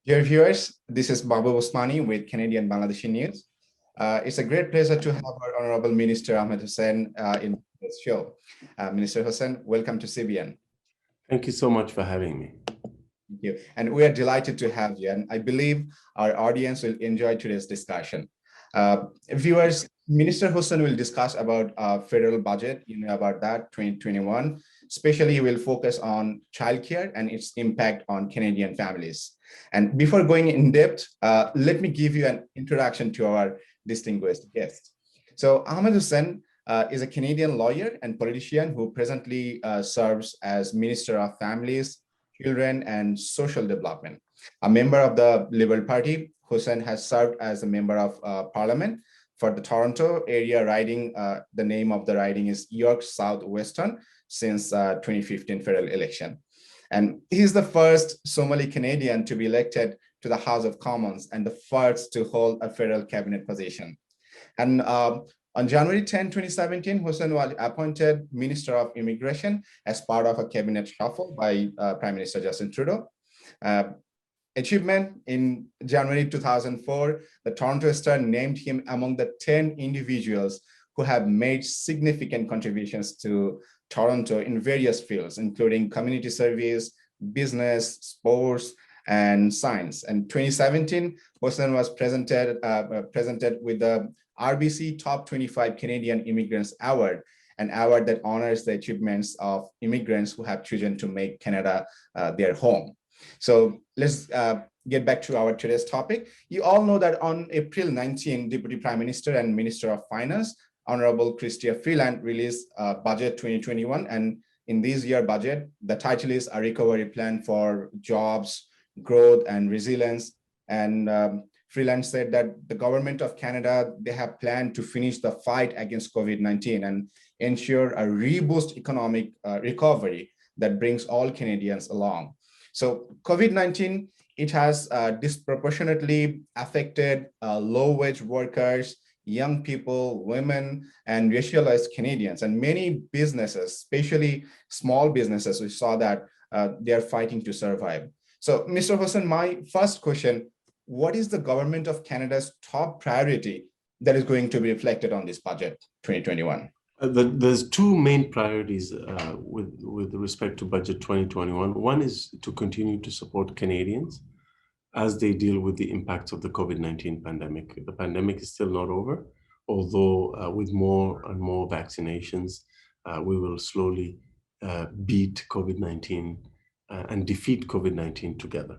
Dear viewers, this is Mahbub Osmani with Canadian Bangladeshi News. It's a great pleasure to have our Honorable Minister Ahmed Hussen in this show. Minister Hussen, welcome to CBN. Thank you so much for having me. Thank you. And we are delighted to have you. And I believe our audience will enjoy today's discussion. Viewers, Minister Hussen will discuss about federal budget, about that 2021. Especially, he will focus on childcare and its impact on Canadian families. And before going in depth, let me give you an introduction to our distinguished guest. So Ahmed Hussen is a Canadian lawyer and politician who presently serves as Minister of Families, Children and Social Development. A member of the Liberal Party, Hussen has served as a member of Parliament for the Toronto area riding. The name of the riding is York South Weston since 2015 federal election. And he's the first Somali-Canadian to be elected to the House of Commons and the first to hold a federal cabinet position. And on January 10, 2017, Hussen was appointed Minister of Immigration as part of a cabinet shuffle by Prime Minister Justin Trudeau. Achievement in January 2004, the Toronto Star named him among the 10 individuals who have made significant contributions to Toronto in various fields, including community service, business, sports, and science. And 2017, Weston was presented with the RBC Top 25 Canadian Immigrants Award, an award that honors the achievements of immigrants who have chosen to make Canada their home. So let's get back to our today's topic. You all know that on April 19, Deputy Prime Minister and Minister of Finance, Honorable Chrystia Freeland released Budget 2021. And in this year budget, the title is A Recovery Plan for Jobs, Growth and Resilience. And Freeland said that the government of Canada, they have planned to finish the fight against COVID-19 and ensure a reboost economic recovery that brings all Canadians along. So COVID-19, it has disproportionately affected low-wage workers, young people, women, and racialized Canadians, and many businesses, especially small businesses, we saw that they are fighting to survive. So, Mr. Hussen, my first question, what is the government of Canada's top priority that is going to be reflected on this budget 2021? There's two main priorities with respect to budget 2021. One is to continue to support Canadians as they deal with the impacts of the COVID-19 pandemic. The pandemic is still not over, although with more and more vaccinations, we will slowly beat COVID-19 and defeat COVID-19 together.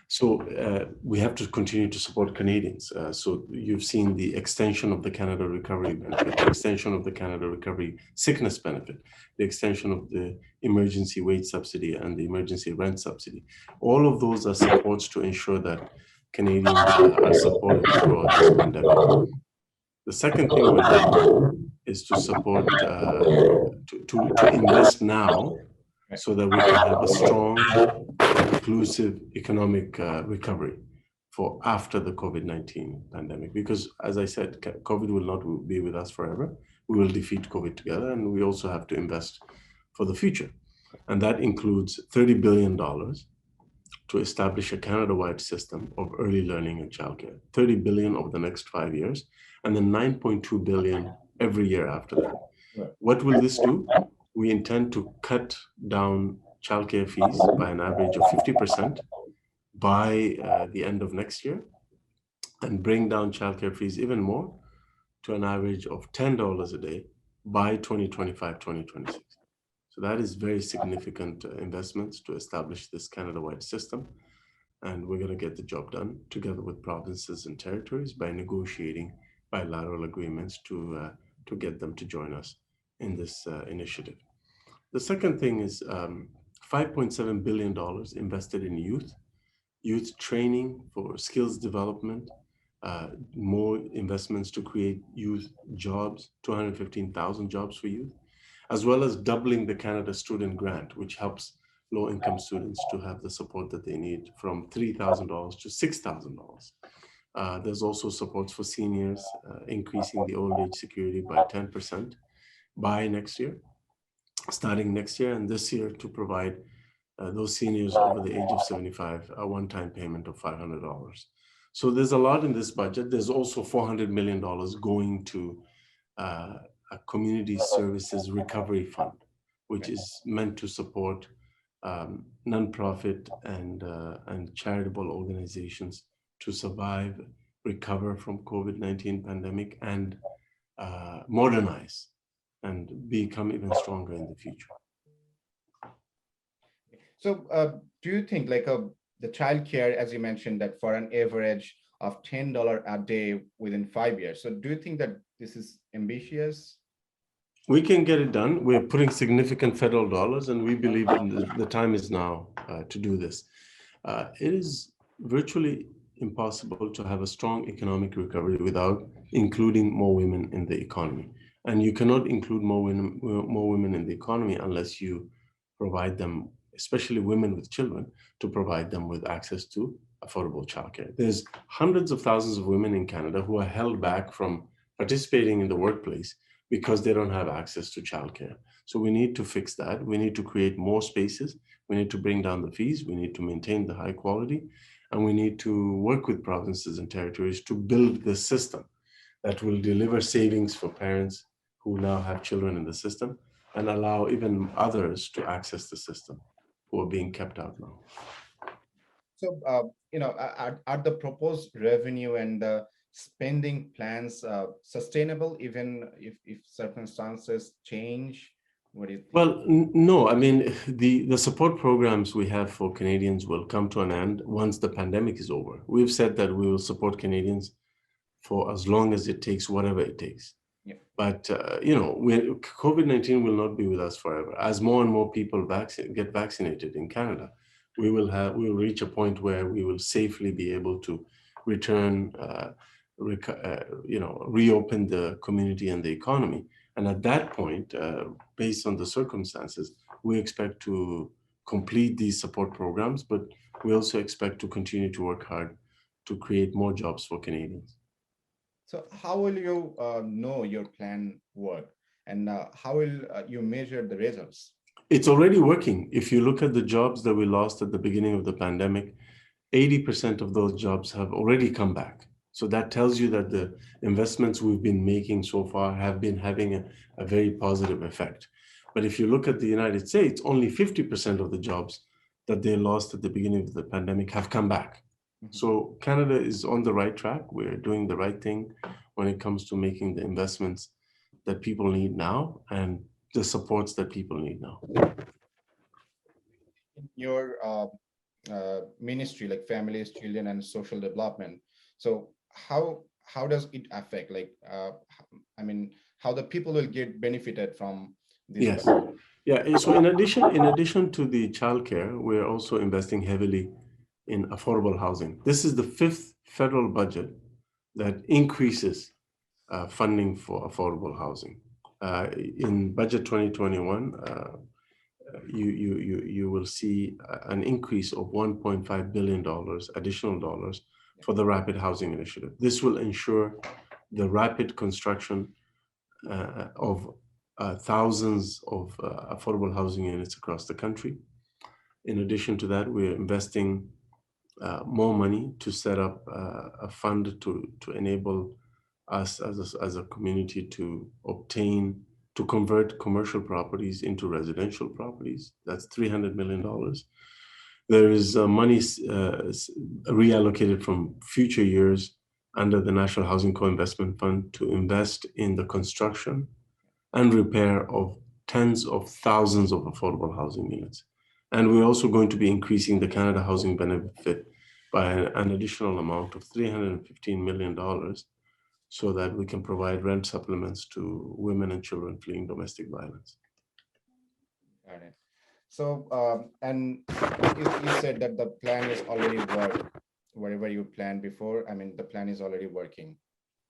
So we have to continue to support Canadians. So you've seen the extension of the Canada Recovery Benefit, the extension of the Canada Recovery Sickness Benefit, the extension of the Emergency Wage Subsidy and the Emergency Rent Subsidy. All of those are supports to ensure that Canadians are supported throughout this pandemic. The second thing we're doing is to support, to invest now so that we can have a strong, inclusive economic recovery for after the COVID-19 pandemic. Because as I said, COVID will not be with us forever. We will defeat COVID together, and we also have to invest for the future. And that includes $30 billion to establish a Canada-wide system of early learning and childcare, $30 billion over the next 5 years, and then $9.2 billion every year after that. What will this do? We intend to cut down childcare fees by an average of 50% by the end of next year, and bring down childcare fees even more to an average of $10 a day by 2025, 2026. So that is very significant investments to establish this Canada-wide system. And we're going to get the job done together with provinces and territories by negotiating bilateral agreements to get them to join us in this initiative. The second thing is $5.7 billion invested in youth training for skills development, more investments to create youth jobs, 215,000 jobs for youth, as well as doubling the Canada Student Grant, which helps low-income students to have the support that they need, from $3,000 to $6,000. There's also supports for seniors, increasing the old age security by 10% by next year, starting next year and this year, to provide those seniors over the age of 75, a one-time payment of $500. So there's a lot in this budget. There's also $400 million going to a community services recovery fund, which is meant to support nonprofit and charitable organizations to survive, recover from COVID-19 pandemic, and modernize and become even stronger in the future. So do you think like the childcare, as you mentioned, that for an average of $10 a day within 5 years, so do you think that this is ambitious? We can get it done. We're putting significant federal dollars, and we believe the time is now to do this. It is virtually impossible to have a strong economic recovery without including more women in the economy. And you cannot include more women in the economy unless you provide them, especially women with children, to provide them with access to affordable childcare. There's hundreds of thousands of women in Canada who are held back from participating in the workplace because they don't have access to childcare. So we need to fix that. We need to create more spaces. We need to bring down the fees. We need to maintain the high quality. And we need to work with provinces and territories to build the system that will deliver savings for parents who now have children in the system and allow even others to access the system who are being kept out now. So, are the proposed revenue and the spending plans sustainable even if circumstances change? What do you think? Well, no, I mean, the support programs we have for Canadians will come to an end once the pandemic is over. We've said that we will support Canadians for as long as it takes, whatever it takes. Yeah. But, COVID-19 will not be with us forever. As more and more people get vaccinated in Canada, we will reach a point where we will safely be able to return, reopen the community and the economy. And at that point, based on the circumstances, we expect to complete these support programs, but we also expect to continue to work hard to create more jobs for Canadians. So how will you know your plan work, and how will you measure the results? It's already working. If you look at the jobs that we lost at the beginning of the pandemic, 80% of those jobs have already come back. So that tells you that the investments we've been making so far have been having a very positive effect. But if you look at the United States, only 50% of the jobs that they lost at the beginning of the pandemic have come back. So Canada is on the right track. We're doing the right thing when it comes to making the investments that people need now and the supports that people need now. In your ministry, like families, children, and social development, so how does it affect, how the people will get benefited from this? Yes. Yeah. So in addition to the childcare, we're also investing heavily in affordable housing. This is the 5th federal budget that increases funding for affordable housing. In budget 2021, you will see an increase of $1.5 billion additional dollars for the Rapid Housing Initiative. This will ensure the rapid construction of thousands of affordable housing units across the country. In addition to that, we're investing more money to set up a fund to enable us as a community to convert commercial properties into residential properties. That's $300 million. There is money reallocated from future years under the National Housing Co-Investment Fund to invest in the construction and repair of tens of thousands of affordable housing units. And we're also going to be increasing the Canada Housing Benefit by an additional amount of $315 million so that we can provide rent supplements to women and children fleeing domestic violence. Got it. So, and you said that the plan is already worked, whatever you planned before. I mean, the plan is already working.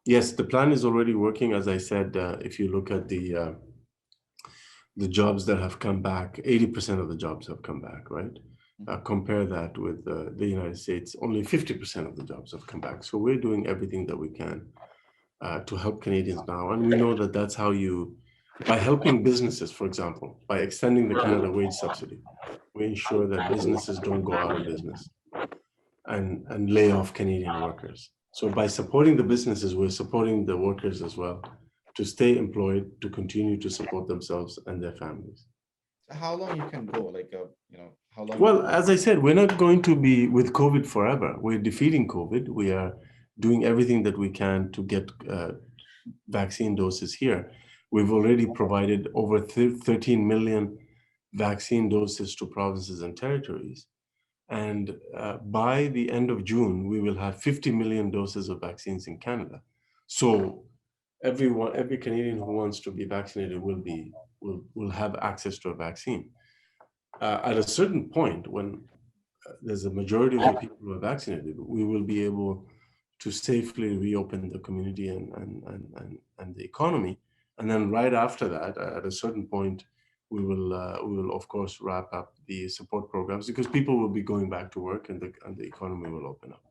Yes, the plan is already working. As I said, if you look at the jobs that have come back, 80% of the jobs have come back, right? Compare that with the United States, only 50% of the jobs have come back. So we're doing everything that we can to help Canadians now. And we know that that's how you By helping businesses, for example, by extending the Canada wage subsidy, we ensure that businesses don't go out of business and lay off Canadian workers. So by supporting the businesses, we're supporting the workers as well to stay employed, to continue to support themselves and their families. How long you can go? Like, how long? Well, as I said, we're not going to be with COVID forever. We're defeating COVID. We are doing everything that we can to get vaccine doses here. We've already provided over 13 million vaccine doses to provinces and territories. And by the end of June, we will have 50 million doses of vaccines in Canada. So every Canadian who wants to be vaccinated will have access to a vaccine. At a certain point, when there's a majority of the people who are vaccinated, we will be able to safely reopen the community and the economy. And then right after that, at a certain point, we will of course wrap up the support programs because people will be going back to work and the economy will open up.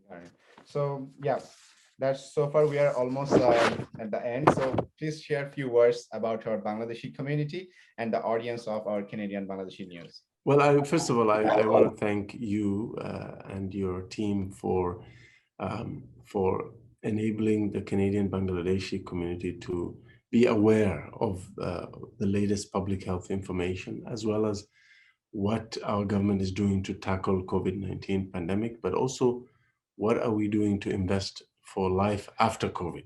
All right. So yeah, that's so far we are almost at the end. So please share a few words about our Bangladeshi community and the audience of our Canadian Bangladeshi News. Well, first of all, I want to thank you and your team for enabling the Canadian Bangladeshi community to be aware of the latest public health information, as well as what our government is doing to tackle COVID-19 pandemic, but also what are we doing to invest for life after COVID.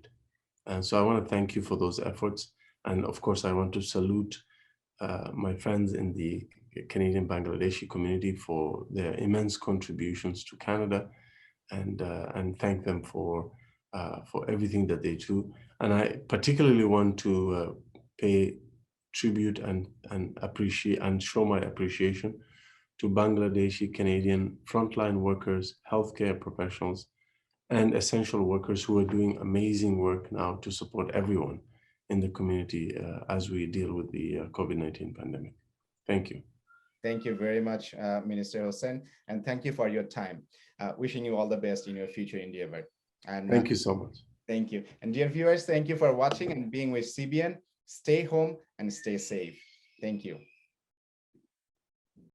And so I want to thank you for those efforts. And of course, I want to salute my friends in the Canadian Bangladeshi community for their immense contributions to Canada, and thank them for everything that they do. And I particularly want to pay tribute and appreciate and show my appreciation to Bangladeshi Canadian frontline workers, healthcare professionals, and essential workers who are doing amazing work now to support everyone in the community as we deal with the COVID-19 pandemic. Thank you. Thank you very much, Minister Hussen, and thank you for your time. Wishing you all the best in your future endeavor. And thank you so much. Thank you. And dear viewers, thank you for watching and being with CBN. Stay home and stay safe. Thank you.